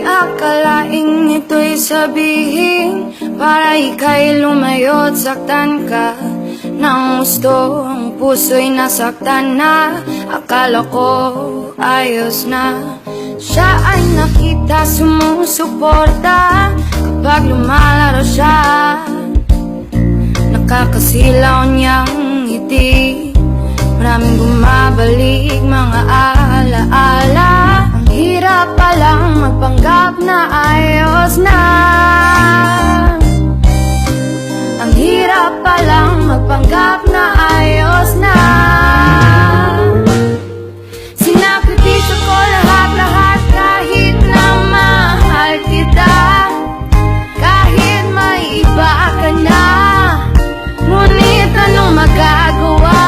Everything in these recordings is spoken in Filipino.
akalaing ito'y sabihin para ika'y lumayo't saktan ka ng gusto. Ang puso'y nasaktan na, akala ko ayos na. Siya ay nakita sumusuporta kapag lumalaro siya. Nakakasilaw niyang ngiti, maraming bumabalik mga alaala. Ang hirap palang magpanggap na ayos na. Ang hirap palang magpanggap na ayos na. Sinakripisyo ko lahat-lahat kahit na mahal kita. Kahit may iba ka na, ngunit anong magagawa?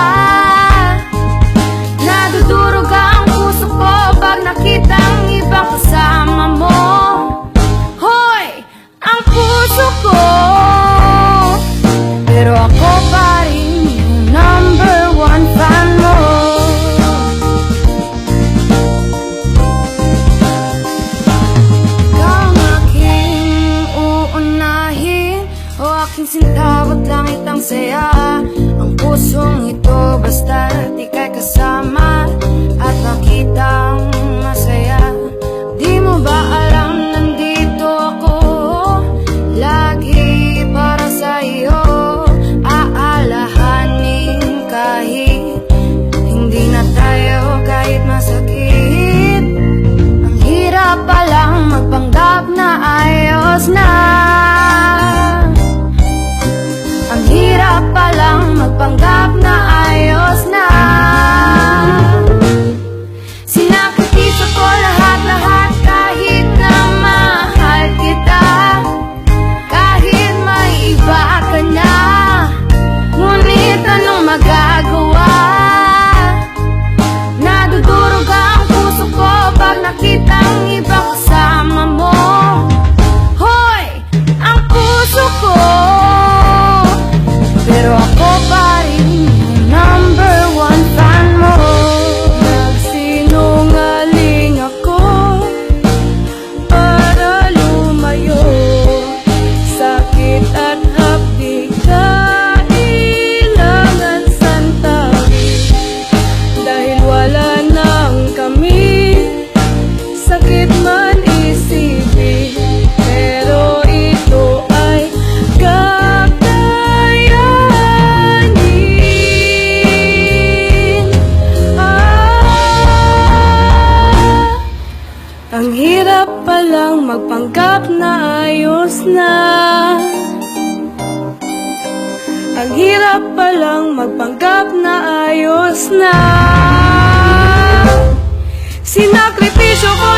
Nadudurog ang puso ko pag nakitang ibang kasama mo. Hoy, ang puso ko, pero ako pa rin yung number one fan mo. Ikaw ang aking uunahin, o aking sinta, ba't langit ang saya? Ang pusong ito basta't ika'y kasama at makitang masaya. Di mo ba alam nandito ako lagi para sa iyo? Aalahanin kahit hindi na tayo, kahit masakit. Ang hirap palang magpanggap na ayos na. Ang hirap palang magpanggap na ayos na. Sinakripisyo ko lahat-lahat kahit na mahal kita. Kahit may iba ka na, ngunit anong magagawa? Nadudurog ang puso ko pag nakitang ibang kasama mo. Hoy, ang puso ko, pero ako pa rin yung number one fan mo. Nagsinungaling ako para lumayo. Sakit at hapdi kailangan santabi. Dahil wala nang kami, sakit man isipin, pero ito ay kakayanin. Ang hirap palang magpanggap na ayos na. Ang hirap palang magpanggap na ayos na. Sinakripisyo ko